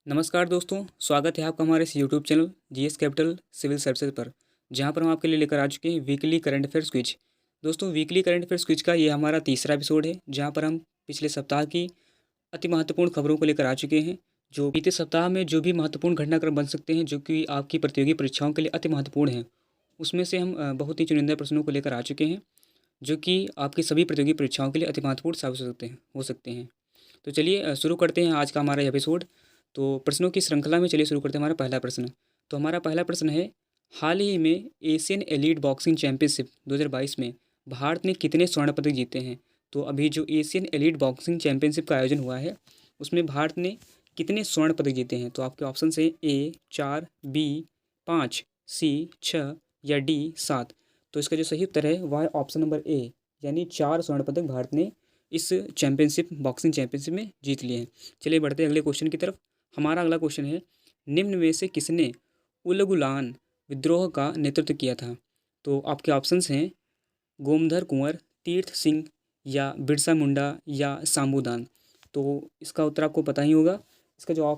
नमस्कार दोस्तों, स्वागत है आपका हमारे इस YouTube channel GS capital civil services पर, जहां पर हम आपके लिए लेकर आ चुके हैं वीकली करंट अफेयर्स क्विज। दोस्तों, वीकली करंट अफेयर्स क्विज का ये हमारा तीसरा एपिसोड है, जहां पर हम पिछले सप्ताह की अति महत्वपूर्ण खबरों को लेकर आ चुके हैं। जो बीते सप्ताह में जो भी महत्वपूर्ण घटनाक्रम बन सकते हैं, जो कि आपकी प्रतियोगी परीक्षाओं के लिए अति महत्वपूर्ण हैं, उसमें से हम बहुत ही चुनिंदा प्रश्नों को लेकर आ चुके हैं, जो कि आपकी सभी प्रतियोगी परीक्षाओं के लिए अति महत्वपूर्ण साबित हो सकते हैं। तो चलिए शुरू करते हैं आज का हमारा एपिसोड। तो प्रश्नों की श्रृंखला में चलिए शुरू करते हैं हमारा पहला प्रश्न। तो हमारा पहला प्रश्न है, हाल ही में एशियन एलीट बॉक्सिंग चैंपियनशिप 2022 में भारत ने कितने स्वर्ण पदक जीते हैं? तो अभी जो एशियन एलीट बॉक्सिंग चैंपियनशिप का आयोजन हुआ है, उसमें भारत ने कितने स्वर्ण पदक जीते हैं? तो आपके ऑप्शन हैं ए 4, बी 5, सी 6 या डी 7। तो इसका जो सही उत्तर है वह है ऑप्शन नंबर ए, यानी 4 स्वर्ण पदक भारत ने इस बॉक्सिंग चैंपियनशिप में जीत लिए हैं। चलिए बढ़ते हैं अगले क्वेश्चन की तरफ। हमारा अगला क्वेश्चन है, निम्न में से किसने उलगुलान विद्रोह का नेतृत्व किया था? तो आपके ऑप्शंस हैं गोमधर कुंवर, तीर्थ सिंह या बिरसा मुंडा या सामूदान। तो इसका उत्तर आपको पता ही होगा। इसका जो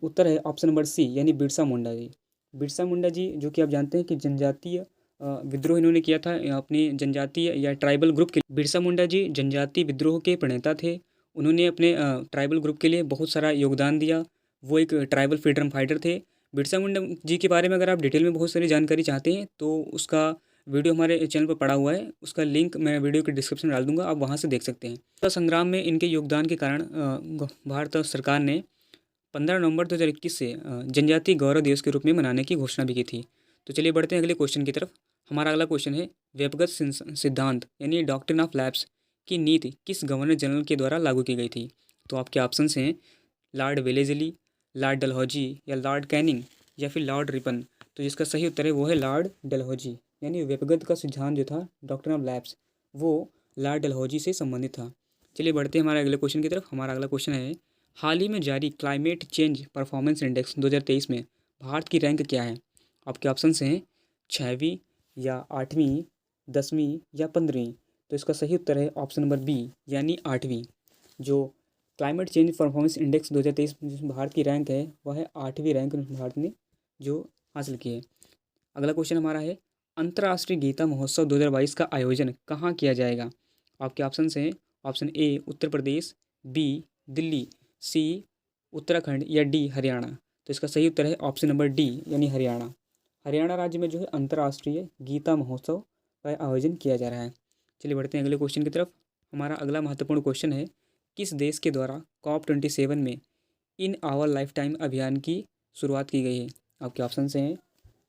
उत्तर है ऑप्शन नंबर सी, यानी बिरसा मुंडा जी। बिरसा मुंडा जी, जो कि आप जानते हैं कि जनजातीय विद्रोह इन्होंने किया था अपनी जनजातीय या ट्राइबल ग्रुप के। बिरसा मुंडा जी जनजातीय विद्रोह के प्रणेता थे। उन्होंने अपने ट्राइबल ग्रुप के लिए बहुत सारा योगदान दिया। वो एक ट्राइबल फ्रीडम फाइटर थे। बिरसा मुंडा जी के बारे में अगर आप डिटेल में बहुत सारी जानकारी चाहते हैं, तो उसका वीडियो हमारे चैनल पर पड़ा हुआ है। उसका लिंक मैं वीडियो के डिस्क्रिप्शन में डाल दूंगा, आप वहाँ से देख सकते हैं। स्वतंत्रता संग्राम में इनके योगदान के कारण भारत सरकार ने 15 नवंबर 2021 से जनजातीय गौरव दिवस के रूप में मनाने की घोषणा भी की थी। तो चलिए बढ़ते हैं अगले क्वेश्चन की तरफ। हमारा अगला क्वेश्चन है, व्यक्तिगत सिद्धांत यानी डॉक्ट्रिन ऑफ लैब्स की नीति किस गवर्नर जनरल के द्वारा लागू की गई थी? तो आपके ऑप्शन हैं लॉर्ड वेलेजली, लॉर्ड डलहौजी या लॉर्ड कैनिंग या फिर लॉर्ड रिपन। तो जिसका सही उत्तर है वो है लॉर्ड डलहौजी, यानी व्यक्तिगत का सिद्धांत जो था डॉक्ट्रिन ऑफ लैब्स, वो लॉर्ड डलहौजी से संबंधित था। चलिए बढ़ते हैं हमारे अगले क्वेश्चन की तरफ। हमारा अगला क्वेश्चन है, हाल ही में जारी क्लाइमेट चेंज परफॉर्मेंस इंडेक्स 2023 में भारत की रैंक क्या है? आपके ऑप्शन हैं 6वीं या 8वीं, 10वीं या 15वीं। तो इसका सही उत्तर है ऑप्शन नंबर बी, यानी 8वीं। जो क्लाइमेट चेंज परफॉर्मेंस इंडेक्स 2023 में जिसमें भारत की रैंक है, वह है 8वीं रैंक भारत ने जो हासिल की है। अगला क्वेश्चन हमारा है, अंतर्राष्ट्रीय गीता महोत्सव 2022 का आयोजन कहाँ किया जाएगा? आपके ऑप्शन हैं option A Uttar Pradesh, B Delhi, C Uttarakhand या डी हरियाणा। तो इसका सही उत्तर है ऑप्शन नंबर डी, यानी हरियाणा। हरियाणा राज्य में जो है अंतर्राष्ट्रीय गीता महोत्सव का आयोजन किया जा रहा है। चलिए बढ़ते हैं अगले क्वेश्चन की तरफ। हमारा अगला महत्वपूर्ण क्वेश्चन है, किस देश के द्वारा COP27 में इन आवर लाइफ टाइम अभियान की शुरुआत की गई है? आपके ऑप्शन हैं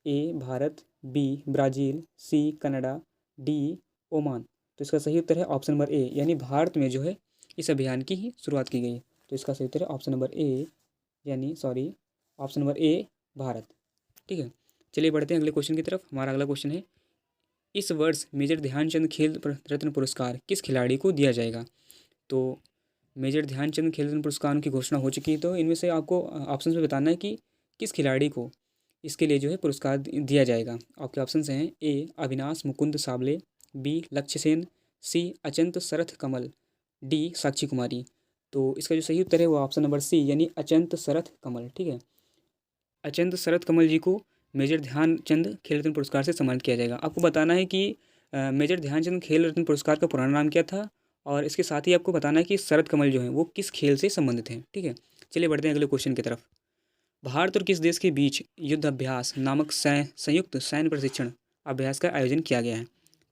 A Bharat, B Brazil, C Canada, D Oman. तो इसका सही उत्तर है ऑप्शन नंबर ए, यानी भारत में जो है इस अभियान की ही शुरुआत की गई है। तो इसका सही उत्तर है ऑप्शन नंबर ए, यानी sorry option number A Bharat. ठीक है, चलिए बढ़ते हैं अगले क्वेश्चन की तरफ। हमारा अगला क्वेश्चन है, इस वर्ष मेजर ध्यानचंद खेल रत्न पुरस्कार किस खिलाड़ी को दिया जाएगा? तो मेजर ध्यानचंद खेल रत्न पुरस्कारों की घोषणा हो चुकी है। तो इनमें से आपको ऑप्शन में बताना है कि किस खिलाड़ी को इसके लिए जो है पुरस्कार दिया जाएगा। आपके ऑप्शन हैं ए अविनाश मुकुंद साबले, बी लक्ष्य सेन, सी अचंत शरथ कमल, डी साक्षी कुमारी। तो इसका जो सही उत्तर है वो ऑप्शन नंबर सी, यानी अचंत शरथ कमल। ठीक है, अचंत शरथ कमल जी को मेजर ध्यानचंद खेल रत्न पुरस्कार से सम्मानित किया जाएगा। आपको बताना है कि मेजर ध्यानचंद खेल रत्न पुरस्कार का पुराना नाम क्या था, और इसके साथ ही आपको बताना है कि शरद कमल जो हैं वो किस खेल से संबंधित हैं। ठीक है, चलिए बढ़ते हैं अगले क्वेश्चन की तरफ। भारत और किस देश के बीच युद्ध अभ्यास नामक संयुक्त सैन्य प्रशिक्षण अभ्यास का आयोजन किया गया है?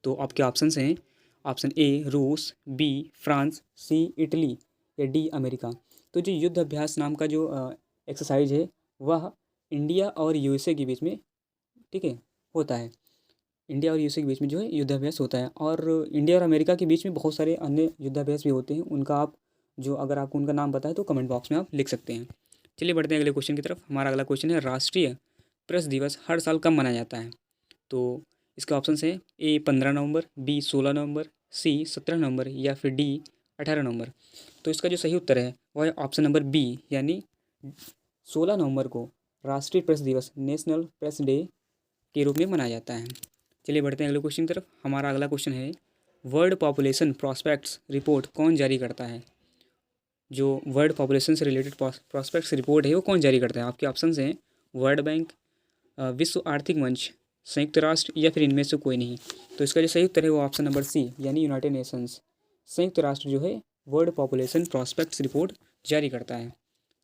तो आपके ऑप्शन हैं ऑप्शन ए रूस, बी फ्रांस, सी इटली या डी अमेरिका। तो जो युद्ध अभ्यास नाम का जो एक्सरसाइज है, वह इंडिया और यूएसए के बीच में, ठीक है, होता है। इंडिया और यूएसए के बीच में जो है युद्धाभ्यास होता है, और इंडिया और अमेरिका के बीच में बहुत सारे अन्य युद्धाभ्यास भी होते हैं। उनका आप जो अगर आपको उनका नाम पता है तो कमेंट बॉक्स में आप लिख सकते हैं। चलिए बढ़ते हैं अगले क्वेश्चन की तरफ। हमारा अगला क्वेश्चन है, राष्ट्रीय प्रेस दिवस हर साल कब मनाया जाता है? तो इसके ऑप्शन हैं ए 15 नवंबर, बी 16 नवंबर, सी 17 नवंबर या फिर डी 18 नवंबर। तो इसका जो सही उत्तर है वह है ऑप्शन नंबर बी, यानी 16 नवंबर को राष्ट्रीय प्रेस दिवस नेशनल प्रेस डे के रूप में मनाया जाता है। चलिए बढ़ते हैं अगले क्वेश्चन की तरफ। हमारा अगला क्वेश्चन है, वर्ल्ड पॉपुलेशन प्रॉस्पेक्ट्स रिपोर्ट कौन जारी करता है? जो वर्ल्ड पॉपुलेशन से रिलेटेड प्रॉस्पेक्ट्स रिपोर्ट है वो कौन जारी करता है? आपके ऑप्शन हैं वर्ल्ड बैंक, विश्व आर्थिक मंच, संयुक्त राष्ट्र या फिर इनमें से कोई नहीं। तो इसका जो सही उत्तर है वो ऑप्शन नंबर सी यानी यूनाइटेड नेशंस, संयुक्त राष्ट्र जो है वर्ल्ड पॉपुलेशन प्रॉस्पेक्ट्स रिपोर्ट जारी करता है।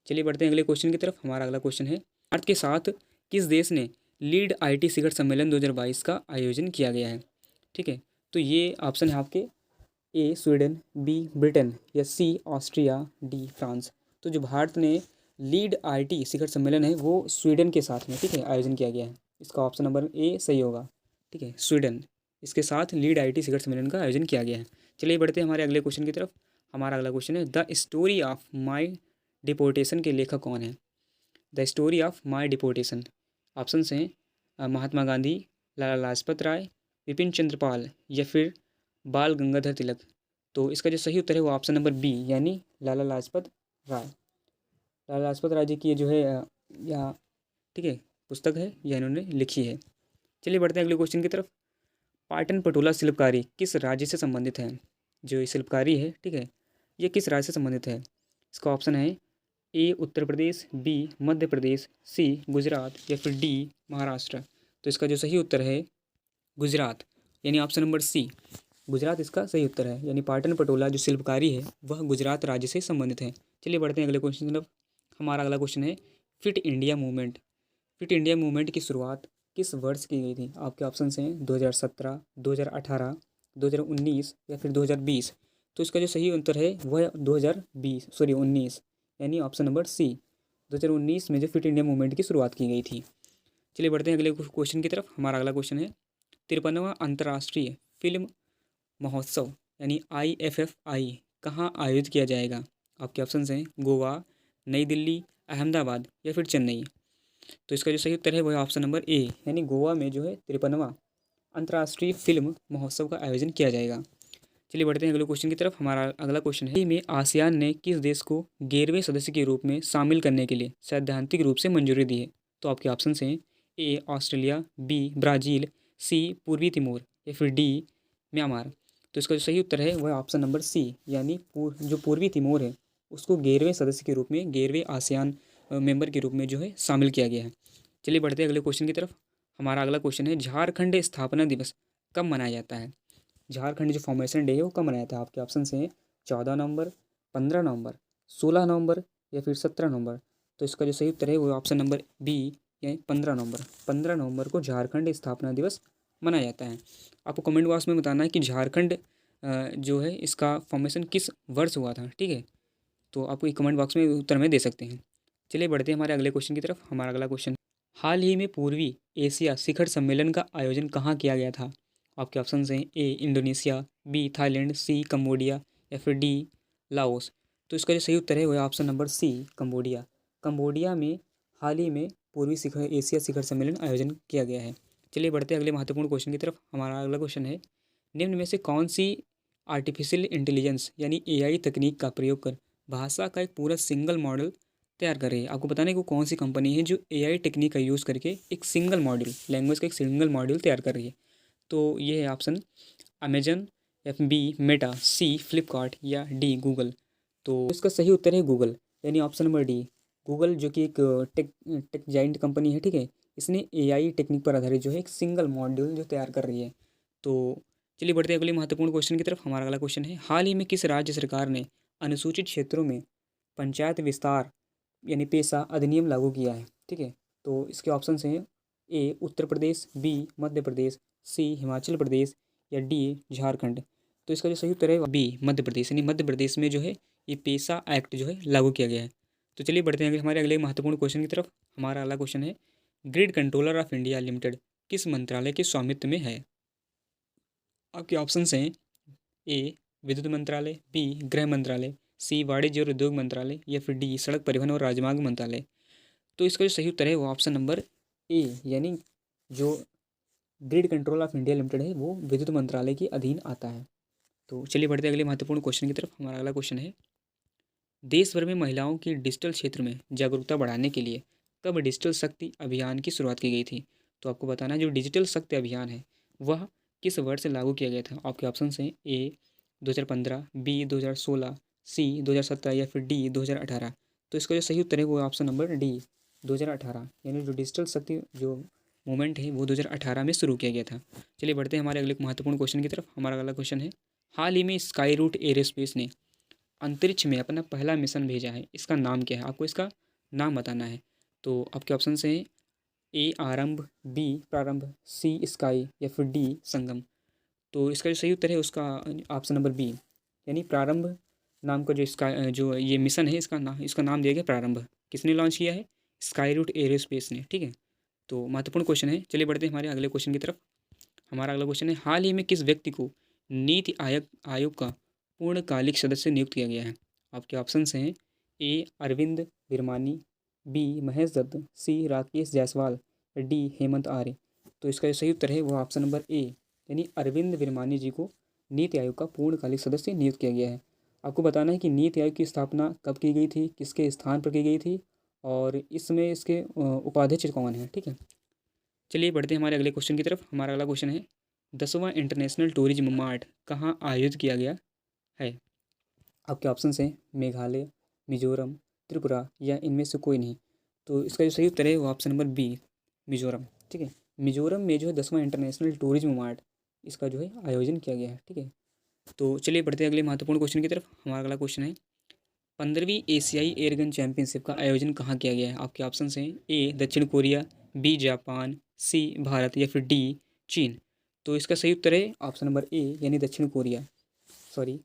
चलिए बढ़ते हैं अगले क्वेश्चन की तरफ। हमारा अगला क्वेश्चन है भारत के साथ किस देश ने लीड आईटी शिखर सम्मेलन 2022 का आयोजन किया गया है? ठीक है, तो ये ऑप्शन है आपके ए स्वीडन, बी ब्रिटेन या सी ऑस्ट्रिया, डी फ्रांस। तो जो भारत ने लीड आईटी शिखर सम्मेलन है वो स्वीडन के साथ में, ठीक है, आयोजन किया गया है। इसका ऑप्शन नंबर ए सही होगा। ठीक है, स्वीडन इसके साथ लीड आईटी शिखर सम्मेलन का आयोजन किया गया है। चलिए बढ़ते हैं हमारे अगले क्वेश्चन की तरफ। हमारा अगला क्वेश्चन है the story of my deportation के लेखक कौन है? The story of my deportation option हैं महात्मा गांधी, लाला लाजपत राय, विपिन चंद्रपाल या फिर बाल गंगाधर तिलक। तो इसका जो सही उत्तर है वो ऑप्शन नंबर बी यानी लाला लाजपत राय। लाला लाजपत राय जी की ये जो है या ठीक है पुस्तक है यह इन्होंने लिखी है। चलिए बढ़ते हैं अगले क्वेश्चन की तरफ। पाटन पटोला शिल्पकारी किस राज्य से संबंधित है? जो ये शिल्पकारी है, ठीक है, ये किस राज्य से संबंधित है? इसका ऑप्शन है ए उत्तर प्रदेश, बी मध्य प्रदेश, सी गुजरात या फिर डी महाराष्ट्र। तो इसका जो सही उत्तर है गुजरात यानी ऑप्शन नंबर सी, गुजरात इसका सही उत्तर है। यानी पाटन पटोला जो शिल्पकारी है वह गुजरात राज्य से संबंधित है। चलिए बढ़ते हैं अगले क्वेश्चन की तरफ। हमारा अगला क्वेश्चन है fit India movement. Fit India movement की शुरुआत किस वर्ष की गई थी? आपके ऑप्शन हैं 2017, 2018, 2019 या फिर 2020। तो इसका जो सही उत्तर है वह 19 यानी ऑप्शन नंबर सी 2019 में जो फिट इंडिया मूवमेंट की शुरुआत की गई थी। चलिए बढ़ते हैं अगले क्वेश्चन की तरफ। हमारा अगला क्वेश्चन है 53वां अंतर्राष्ट्रीय फिल्म महोत्सव यानी IFFI कहाँ आयोजित किया जाएगा? आपके ऑप्शन हैं गोवा, नई दिल्ली, अहमदाबाद या फिर चेन्नई। तो इसका जो सही उत्तर है वह ऑप्शन नंबर ए यानी गोवा में जो है 53वां अंतर्राष्ट्रीय फिल्म महोत्सव का आयोजन किया जाएगा। चलिए बढ़ते हैं अगले क्वेश्चन की तरफ। हमारा अगला क्वेश्चन है में आसियान ने किस देश को 11वें सदस्य के रूप में शामिल करने के लिए सैद्धांतिक रूप से मंजूरी दी है? तो आपके ऑप्शन हैं ए ऑस्ट्रेलिया, बी ब्राज़ील, सी पूर्वी तिमोर या फिर डी म्यांमार। तो इसका जो सही उत्तर है वह ऑप्शन नंबर सी यानी जो पूर्वी तिमोर है उसको 11वें सदस्य के रूप में, 11वें आसियान मेंबर के रूप में जो है शामिल किया गया है। चलिए बढ़ते हैं अगले क्वेश्चन की तरफ। हमारा अगला क्वेश्चन है झारखंड स्थापना दिवस कब मनाया जाता है? झारखंड जो फॉर्मेशन डे है वो कब मनाया था? आपके ऑप्शन हैं 14 नवंबर, 15 नवंबर, 16 नवंबर या फिर 17 नवंबर। तो इसका जो सही उत्तर है वो ऑप्शन नंबर बी यानी 15 नवंबर। 15 नवंबर को झारखंड स्थापना दिवस मनाया जाता है। आपको कमेंट बॉक्स में बताना है कि झारखंड जो है इसका फॉर्मेशन किस वर्ष हुआ था, ठीक है, तो आपको एक कमेंट बॉक्स में उत्तर में दे सकते हैं। चलिए बढ़ते हैं हमारे अगले क्वेश्चन की तरफ। हमारा अगला क्वेश्चन हाल ही में पूर्वी एशिया शिखर सम्मेलन का आयोजन कहाँ किया गया था? आपके ऑप्शन हैं ए इंडोनेशिया, बी थाईलैंड, सी कंबोडिया या फिर डी लाओस। तो इसका जो सही उत्तर है वह option number C Cambodia. Cambodia में हाल ही में पूर्वी शिखर एशिया शिखर सम्मेलन आयोजन किया गया है। चलिए बढ़ते हैं अगले महत्वपूर्ण क्वेश्चन की तरफ। हमारा अगला क्वेश्चन है निम्न में से कौन सी आर्टिफिशियल इंटेलिजेंस यानी AI तकनीक का प्रयोग कर भाषा का एक पूरा सिंगल मॉडल तैयार कर रही है? आपको बताना है कि वो कौन सी कंपनी है जो AI टेक्निक का यूज़ करके एक सिंगल मॉड्यूल लैंग्वेज का एक सिंगल मॉड्यूल तैयार कर रही है। तो ये है ऑप्शन अमेजन या फिर बी मेटा, सी फ्लिपकार्ट या डी गूगल। तो इसका सही उत्तर है गूगल यानी ऑप्शन नंबर डी। गूगल जो कि एक टेक जाइंट कंपनी है, ठीक है, इसने AI टेक्निक पर आधारित जो है एक सिंगल मॉड्यूल जो तैयार कर रही है। तो चलिए बढ़ते हैं अगले महत्वपूर्ण क्वेश्चन की तरफ। हमारा अगला क्वेश्चन है हाल ही में किस राज्य सरकार ने अनुसूचित क्षेत्रों में पंचायत विस्तार यानी पेशा अधिनियम लागू किया है? ठीक है, तो इसके ऑप्शन हैं ए उत्तर प्रदेश, बी मध्य प्रदेश, सी हिमाचल प्रदेश या डी झारखंड। तो इसका जो सही उत्तर है बी मध्य प्रदेश यानी मध्य प्रदेश में जो है ये पेशा एक्ट जो है लागू किया गया है। तो चलिए बढ़ते हैं हमारे अगले महत्वपूर्ण क्वेश्चन की तरफ। हमारा अगला क्वेश्चन है grid controller of India limited किस मंत्रालय के स्वामित्व में है? आपके ऑप्शन हैं ए विद्युत मंत्रालय, बी गृह मंत्रालय, सी वाणिज्य और उद्योग मंत्रालय या फिर डी सड़क परिवहन और राजमार्ग मंत्रालय। तो इसका जो सही उत्तर है वो ऑप्शन नंबर ए यानी जो grid control of India limited है वो विद्युत मंत्रालय के अधीन आता है। तो चलिए बढ़ते हैं अगले महत्वपूर्ण क्वेश्चन की तरफ। हमारा अगला क्वेश्चन है देश भर में महिलाओं की डिजिटल क्षेत्र में जागरूकता बढ़ाने के लिए कब डिजिटल शक्ति अभियान की शुरुआत की गई थी? तो आपको बताना है जो डिजिटल शक्ति अभियान है वह किस वर्ष से लागू किया गया था? आपके ऑप्शन हैं ए 2015, बी 2016, सी 2017 या फिर डी 2018। तो इसका जो सही उत्तर है वो ऑप्शन नंबर डी 2018, यानी जो डिजिटल शक्ति जो मूवमेंट है वो 2018 में शुरू किया गया था। चलिए बढ़ते हैं हमारे अगले महत्वपूर्ण क्वेश्चन की तरफ। हमारा अगला क्वेश्चन है, हाल ही में स्काई रूट एरोस्पेस ने अंतरिक्ष में अपना पहला मिशन भेजा है, इसका नाम क्या है? आपको इसका नाम बताना है। तो आपके ऑप्शन से हैं ए आरंभ, बी प्रारंभ, सी स्काई या फिर डी संगम। तो इसका जो सही उत्तर है उसका ऑप्शन नंबर बी, यानी प्रारंभ नाम का जो स्काई जो ये मिशन है इसका नाम दिया गया प्रारंभ। किसने लॉन्च किया है? स्काई रूट एरोस्पेस ने, ठीक है। तो महत्वपूर्ण क्वेश्चन है। चलिए बढ़ते हैं हमारे अगले क्वेश्चन की तरफ। हमारा अगला क्वेश्चन है, हाल ही में किस व्यक्ति को नीति आयोग का पूर्णकालिक सदस्य नियुक्त किया गया है? आपके ऑप्शन हैं ए अरविंद विरमानी, बी महेश दत्त, सी राकेश जायसवाल, डी हेमंत आर्य। तो इसका जो सही उत्तर है वो ऑप्शन नंबर ए, यानी अरविंद विरमानी जी को नीति आयोग का पूर्णकालिक सदस्य नियुक्त किया गया है। आपको बताना है कि नीति आयोग की स्थापना कब की गई थी, किसके स्थान पर की गई थी और इसमें इसके उपाध्यक्ष कौन है, ठीक है। चलिए बढ़ते हैं हमारे अगले क्वेश्चन की तरफ। हमारा अगला क्वेश्चन है, 10वां इंटरनेशनल टूरिज्म मार्ट कहाँ आयोजित किया गया है? आपके ऑप्शन हैं मेघालय, मिजोरम, त्रिपुरा या इनमें से कोई नहीं। तो इसका जो सही उत्तर है वो ऑप्शन नंबर बी मिजोरम, ठीक है। मिजोरम में जो है 10वां इंटरनेशनल टूरिज्म मार्ट इसका जो है आयोजन किया गया है, ठीक है। तो चलिए बढ़ते हैं अगले महत्वपूर्ण क्वेश्चन की तरफ। हमारा अगला क्वेश्चन है, 15वीं एशियाई एयरगन चैंपियनशिप का आयोजन कहाँ किया गया है? आपके ऑप्शन हैं ए दक्षिण कोरिया, बी जापान, सी भारत या फिर डी चीन। तो इसका सही उत्तर है ऑप्शन नंबर ए, यानी दक्षिण Korea. Sorry,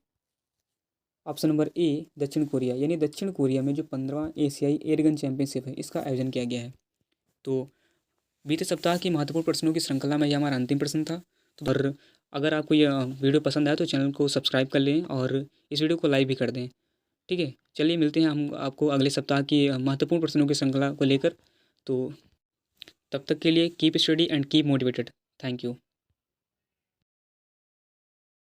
option number A दक्षिण कोरिया, यानी दक्षिण कोरिया में जो 15वां एशियाई एयरगन चैंपियनशिप है इसका आयोजन किया गया है। तो बीते सप्ताह की महत्वपूर्ण प्रश्नों की श्रृंखला में यह हमारा अंतिम प्रश्न था। तो अगर आपको यह वीडियो पसंद आया तो चैनल को सब्सक्राइब कर लें और इस वीडियो को लाइक भी कर दें, ठीक है। चलिए मिलते हैं हम आपको अगले सप्ताह की महत्वपूर्ण प्रश्नों की श्रृंखला को लेकर। तो तब तक के लिए keep study and keep motivated. Thank you.